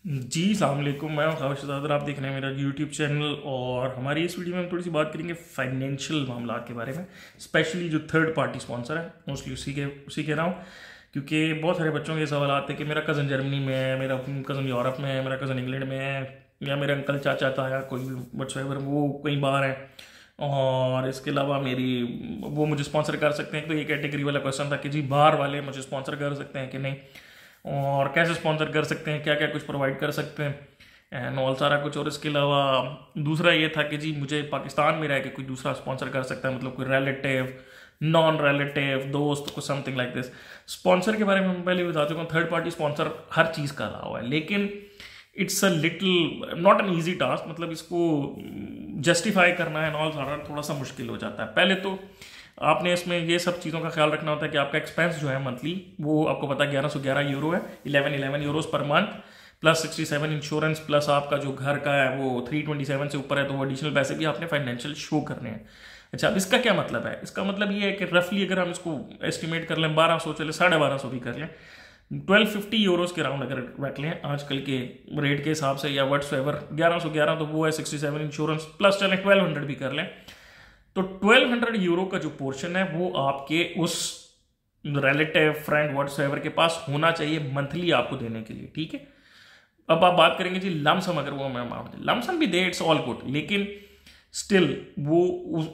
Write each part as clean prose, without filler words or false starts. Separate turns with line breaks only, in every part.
जी अस्सलाम वालेकुम। मैं खाविश ज़ादर, आप देख रहे हैं मेरा यूट्यूब चैनल। और हमारी इस वीडियो में हम थोड़ी सी बात करेंगे फाइनेंशियल मामला के बारे में, स्पेशली जो थर्ड पार्टी स्पॉन्सर है, मोस्टली उसी के रहा हूँ। क्योंकि बहुत सारे बच्चों के सवाल आते हैं कि मेरा कज़न जर्मनी में है, मेरा कज़न यूरोप में है, मेरा कज़न इंग्लैंड में है, या मेरे अंकल चाचा ताया कोई भी व्हाट्सएवर वो कहीं बाहर है, और इसके अलावा मेरी वो मुझे स्पॉन्सर कर सकते हैं। तो ये कैटेगरी वाला क्वेश्चन था कि जी बाहर वाले मुझे स्पॉन्सर कर सकते हैं कि नहीं, और कैसे स्पॉन्सर कर सकते हैं, क्या क्या कुछ प्रोवाइड कर सकते हैं एंड ऑल सारा कुछ। और इसके अलावा दूसरा ये था कि जी मुझे पाकिस्तान में रह के कोई दूसरा स्पॉन्सर कर सकता है, मतलब कोई रिलेटिव, नॉन रिलेटिव, दोस्त, कुछ समथिंग लाइक दिस। स्पॉन्सर के बारे में मैं पहले बता चुका हूँ, थर्ड पार्टी स्पॉन्सर हर चीज़ का रहा हुआ है, लेकिन it's a little not an easy task. मतलब इसको जस्टिफाई करना है ऑल सारा थोड़ा सा मुश्किल हो जाता है। पहले तो आपने इसमें ये सब चीज़ों का ख्याल रखना होता है कि आपका एक्सपेंस जो है मंथली, वो आपको पता है 1111 यूरो है, 11 Euros per month, plus 67 insurance, plus आपका जो घर का है वो 327 से ऊपर है, तो वो एडिशनल पैसे भी आपने फाइनेंशियल शो करने हैं। अच्छा, अब इसका क्या मतलब है? इसका मतलब ये है कि रफली अगर हम इसको एस्टिमेट कर लें 1200, चले 1250 भी कर लें, 1250 यूरोस के राउंड अगर रख लें आजकल के रेट के हिसाब से या व्हाट्सएवर, 1111 तो वो है 67 इंश्योरेंस, प्लस चले 1200 भी कर लें, तो 1200 यूरो का जो पोर्शन है वो आपके उस रिलेटिव, फ्रेंड, व्हाट्सएवर के पास होना चाहिए मंथली आपको देने के लिए। ठीक है, अब आप बात करेंगे जी लमसम, अगर वो अमाउंट लमसम भी दे, इट्स ऑल गुड, लेकिन स्टिल वो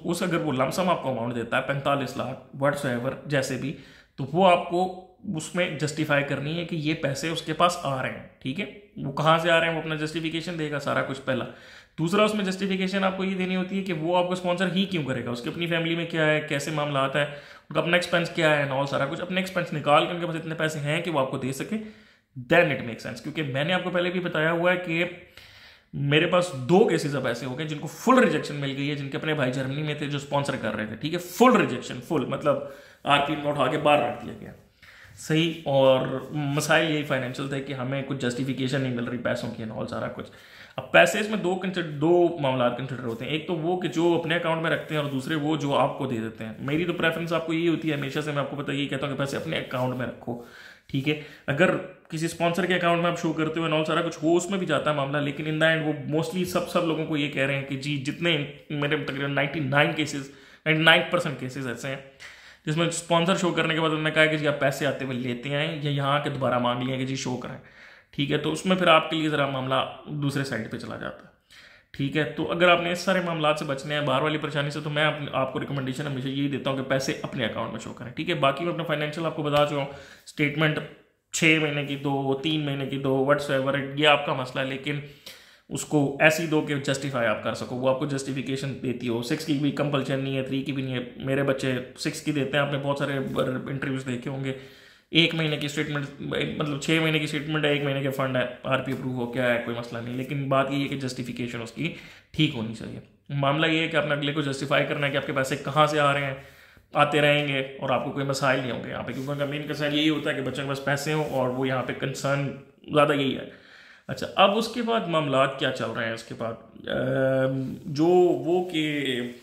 उस अगर वो लमसम आपको अमाउंट देता है 45 लाख व्हाट्सएवर जैसे भी, तो वो आपको उसमें जस्टिफाई करनी है कि ये पैसे उसके पास आ रहे हैं। ठीक है, वो कहाँ से आ रहे हैं वो अपना जस्टिफिकेशन देगा सारा कुछ पहला। दूसरा, उसमें जस्टिफिकेशन आपको ये देनी होती है कि वो आपको स्पॉन्सर ही क्यों करेगा, उसकी अपनी फैमिली में क्या है, कैसे मामला आता है, उनका अपना एक्सपेंस क्या है, और सारा कुछ अपने एक्सपेंस निकाल के उनके पास इतने पैसे हैं कि वो आपको दे सके, देन इट मेक सेंस। क्योंकि मैंने आपको पहले भी बताया हुआ है कि मेरे पास 2 केसेस अब ऐसे हो गए जिनको फुल रिजेक्शन मिल गई है, जिनके अपने भाई जर्मनी में थे जो स्पॉन्सर कर रहे थे। ठीक है, फुल रिजेक्शन, फुल मतलब आरपी में उठा के बाहर रख दिया गया। सही, और मसाइल यही फाइनेंशियल थे कि हमें कुछ जस्टिफिकेशन नहीं मिल रही पैसों की और सारा कुछ। अब पैसे इसमें दो मामला कंसिडर होते हैं, एक तो वो कि जो अपने अकाउंट में रखते हैं, और दूसरे वो जो आपको दे देते हैं। मेरी तो प्रेफरेंस आपको यही होती है हमेशा से, मैं आपको पता यही कहता हूँ कि पैसे अपने अकाउंट में रखो। ठीक है, अगर किसी स्पॉन्सर के अकाउंट में आप शो करते हो और सारा कुछ हो, उसमें भी जाता है मामला, लेकिन इन द एंड वो मोस्टली सब लोगों को ये कह रहे हैं कि जी जितने मेरे तकरीबन 99% केसेस ऐसे हैं जिसमें स्पॉन्सर शो करने के बाद उन्होंने कहा कि जी आप पैसे आते हुए लेते आए या यहाँ आके दोबारा मांग लिया कि जी शो कराएं। ठीक है, तो उसमें फिर आपके लिए ज़रा मामला दूसरे साइड पे चला जाता है। ठीक है, तो अगर आपने इस सारे मामला से बचने हैं, बाहर वाली परेशानी से, तो मैं आपको रिकमेंडेशन हमेशा यही देता हूँ कि पैसे अपने अकाउंट में शो करें। ठीक है, बाकी मैं अपना फाइनेंशियल आपको बता चुका हूँ, स्टेटमेंट 6 महीने की दो, 3 महीने की दो, व्हाट्सएवर, ये आपका मसला है, लेकिन उसको ऐसी दो कि जस्टिफाई आप कर सको, वो आपको जस्टिफिकेशन देती हो। 6 की भी कंपल्शन नहीं है, 3 की भी नहीं है। मेरे बच्चे 6 की देते हैं, आपने बहुत सारे इंटरव्यूज देखे होंगे। 1 महीने की स्टेटमेंट, मतलब 6 महीने की स्टेटमेंट है, 1 महीने के फंड है, आरपी अप्रूव हो क्या है, कोई मसला नहीं, लेकिन बात ये है कि जस्टिफिकेशन उसकी ठीक होनी चाहिए। मामला ये है कि अपने अगले को जस्टिफाई करना है कि आपके पैसे कहाँ से आ रहे हैं, आते रहेंगे और आपको कोई मसाइल नहीं होंगे यहाँ पे, क्योंकि उनका मेन कंसर्न यही होता है कि बच्चों के पास पैसे हों, और वो यहाँ पे कंसर्न ज़्यादा यही है। अच्छा, अब उसके बाद मामला क्या चल रहे हैं उसके बाद, जो वो कि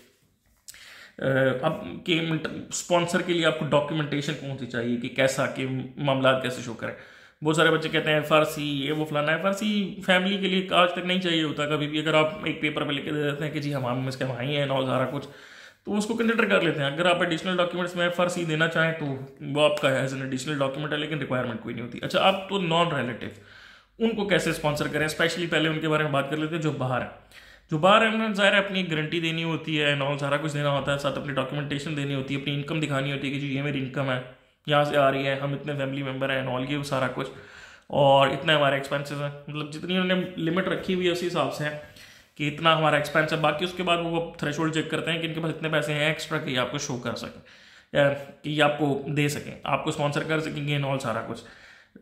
अब के स्पॉन्सर के लिए आपको डॉक्यूमेंटेशन कौन सी चाहिए, कि कैसा कि मामला कैसे शो करें। बहुत सारे बच्चे कहते हैं फारसी, ये वो फलाना है। फारसी फैमिली के लिए आज तक नहीं चाहिए होता कभी भी। अगर आप एक पेपर पे लिख दे देते हैं कि जी हम इसके भाई हैं और सारा कुछ, तो उसको कंसिडर कर लेते हैं। अगर आप एडिशनल डॉक्यूमेंट्स में फारसी देना चाहें तो वो आपका एज एन एडिशनल डॉक्यूमेंट है, लेकिन रिक्वायरमेंट कोई नहीं होती। अच्छा, अब तो नॉन रिलेटिव, उनको कैसे स्पॉन्सर करें, स्पेशली पहले उनके बारे में बात कर लेते हैं। जो बाहर है उन्होंने ज़ाहिर है अपनी गारंटी देनी होती है, नॉल सारा कुछ देना होता है, साथ अपनी डॉक्यूमेंटेशन देनी होती है, अपनी इनकम दिखानी होती है कि जी ये मेरी इनकम है, यहाँ से आ रही है, हम इतने फैमिली मेम्बर हैं, नॉल ये सारा कुछ, और इतने हमारे एक्सपेंसेस हैं। मतलब जितनी उन्होंने लिमिट रखी हुई है उसी हिसाब से है कि इतना हमारा एक्सपेंस है। बाकी उसके बाद वो थ्रेशोल्ड चेक करते हैं कि इनके पास इतने पैसे हैं एक्स्ट्रा कि आपको शो कर सकें, कि आपको दे सकें, आपको स्पॉन्सर कर सकेंगे, नॉल सारा कुछ।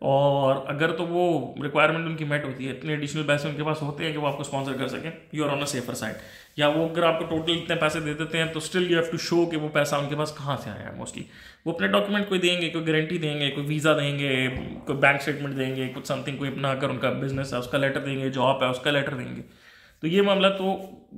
और अगर तो वो रिक्वायरमेंट उनकी मेट होती है, इतने एडिशनल पैसे उनके पास होते हैं कि वो आपको स्पॉन्सर कर सकें, you are on a safer side. या वो अगर आपको टोटल इतने पैसे दे देते हैं तो still you have to show कि वो पैसा उनके पास कहाँ से आया है। मोस्टली वो अपने डॉक्यूमेंट कोई देंगे, कोई गारंटी देंगे, कोई वीज़ा देंगे, कोई बैंक स्टेटमेंट देंगे, कुछ समथिंग, कोई अपना अगर उनका बिजनेस है उसका लेटर देंगे, जॉब है उसका लेटर देंगे, तो ये मामला तो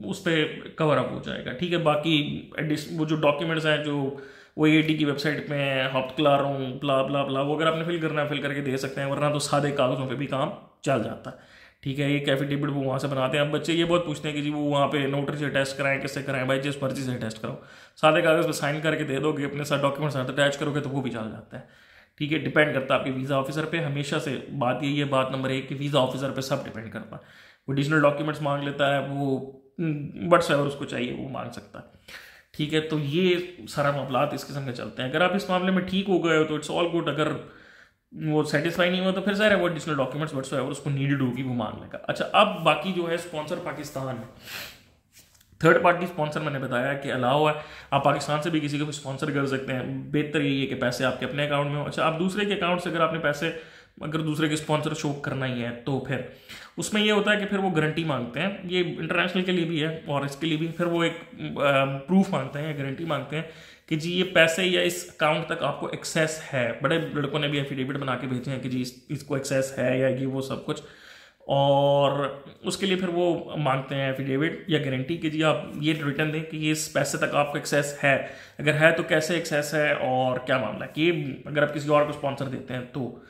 उस पर कवर अप हो जाएगा। ठीक है, बाकी वो जो डॉक्यूमेंट्स हैं, जो OAT की वेबसाइट में हफ्त क्ला रहा हूँ ब्ला ब्ला ब्ला, वो अगर आपने फिल करना है फिल करके दे सकते हैं, वरना तो सादे कागज़ों पे भी काम चल जाता है। ठीक है, ये एफिडेविट वो वहाँ से बनाते हैं। अब बच्चे ये बहुत पूछते हैं कि जी वो वहाँ पे नोटरी से टेस्ट कराएं, किससे कराएं? भाई जिस मर्जी से टेस्ट कराओ, सादे कागज़ पे साइन करके दे दोगे, अपने साथ डॉक्यूमेंट साथ अटैच करोगे तो वो भी चल जाता है। ठीक है, डिपेंड करता है आपके वीज़ा ऑफिसर पे। हमेशा से बात यही है, बात नंबर 1 कि वीज़ा ऑफिसर पे सब डिपेंड करता है। वो एडिशनल डॉक्यूमेंट्स मांग लेता है, वो व्हाट्सएवर उसको चाहिए वो मांग सकता है। ठीक है, तो ये सारा मामला इस किस्म के चलते हैं। अगर आप इस मामले में ठीक हो गए हो तो इट्स ऑल गुड। अगर वो सेटिस्फाई नहीं हुआ तो फिर सारे वो एडिशनल डॉक्यूमेंट्स व्हाट्सएवर उसको नीडेड होगी वो मांग लेगा। अच्छा, अब बाकी जो है स्पॉन्सर पाकिस्तान में, थर्ड पार्टी स्पॉन्सर मैंने बताया कि अलाउ है, आप पाकिस्तान से भी किसी को भी स्पॉन्सर कर सकते हैं। बेहतर यही है कि पैसे आपके अपने अकाउंट में हो। अच्छा, आप दूसरे के अकाउंट से अगर आपने पैसे अगर दूसरे के स्पॉन्सर शो करना ही है तो फिर उसमें ये होता है कि फिर वो गारंटी मांगते हैं। ये इंटरनेशनल के लिए भी है और इसके लिए भी फिर वो एक प्रूफ मांगते हैं या गारंटी मांगते हैं कि जी ये पैसे या इस अकाउंट तक आपको एक्सेस है। बड़े लड़कों ने भी एफिडेविट बना के भेजे हैं कि जी इसको एक्सेस है या ये वो सब कुछ, और उसके लिए फिर वो मांगते हैं एफिडेविट या गारंटी कि जी आप ये रिटर्न दें कि इस पैसे तक आपको एक्सेस है। अगर है तो कैसे एक्सेस है और क्या मामला है, कि अगर आप किसी और को स्पॉन्सर देते हैं तो।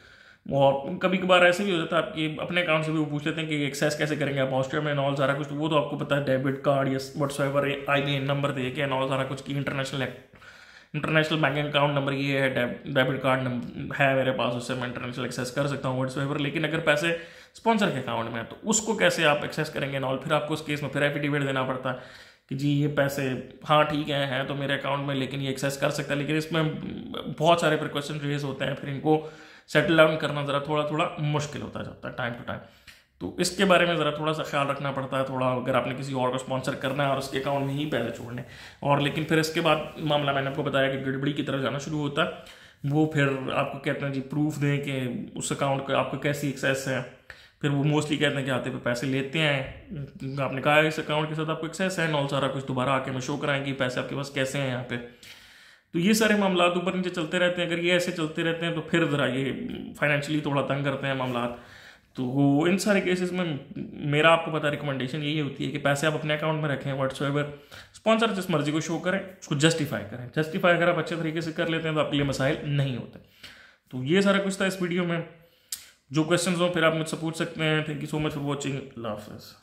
और कभी कभार ऐसे भी हो जाता है आपके अपने अकाउंट से भी वो पूछ लेते हैं कि एक्सेस कैसे करेंगे आप ऑस्ट्रिया में, नॉल सारा कुछ। तो वो तो आपको पता है, डेबिट कार्ड या व्हाट्सएवर IBAN नंबर दे के नॉल सारा कुछ की इंटरनेशनल बैंक अकाउंट नंबर ये है, डेबिट कार्ड है मेरे पास, उससे मैं इंटरनेशनल एक्सेस कर सकता हूँ व्हाट्सएवर। लेकिन अगर पैसे स्पॉन्सर के अकाउंट में है तो उसको कैसे आप एक्सेस करेंगे नॉल? फिर आपको उस केस में फिर एफिडेविट देना पड़ता है कि जी ये पैसे हाँ ठीक है तो मेरे अकाउंट में, लेकिन ये एक्सेस कर सकता है। लेकिन इसमें बहुत सारे फिर क्वेश्चन रेज होते हैं, फिर इनको सेटल डाउन करना ज़रा थोड़ा मुश्किल होता जाता है टाइम टू टाइम। तो इसके बारे में ज़रा थोड़ा सा ख्याल रखना पड़ता है थोड़ा, अगर आपने किसी और को स्पॉन्सर करना है और उसके अकाउंट में ही पैसे छोड़ने। और लेकिन फिर इसके बाद मामला मैंने आपको बताया कि गड़बड़ी की तरफ जाना शुरू होता है। वो फिर आपको कहते हैं जी प्रूफ दें कि उस अकाउंट का आपको कैसी एक्सेस है। फिर वो मोस्टली कहते हैं कि आते पे पैसे लेते हैं, आपने कहा इस अकाउंट के साथ आपको एक्सेस है, नॉल सारा कुछ दोबारा आके मैं शो कराएं कि पैसे आपके पास कैसे हैं यहाँ पे। तो ये सारे मामला ऊपर नीचे चलते रहते हैं। अगर ये ऐसे चलते रहते हैं तो फिर ज़रा ये फाइनेंशियली थोड़ा तंग करते हैं मामला। तो इन सारे केसेस में मेरा आपको पता रिकमेंडेशन यही होती है कि पैसे आप अपने अकाउंट में रखें, व्हाट्सएवर स्पॉन्सर जिस मर्जी को शो करें उसको जस्टिफाई करें। जस्टिफाई अगर आप अच्छे तरीके से कर लेते हैं तो आपके लिए मसाइल नहीं होते। तो ये सारा कुछ था इस वीडियो में। जो क्वेश्चंस हो फिर आप मुझसे पूछ सकते हैं। Thank you so much for watching. अल्लाह हाफ़िज़।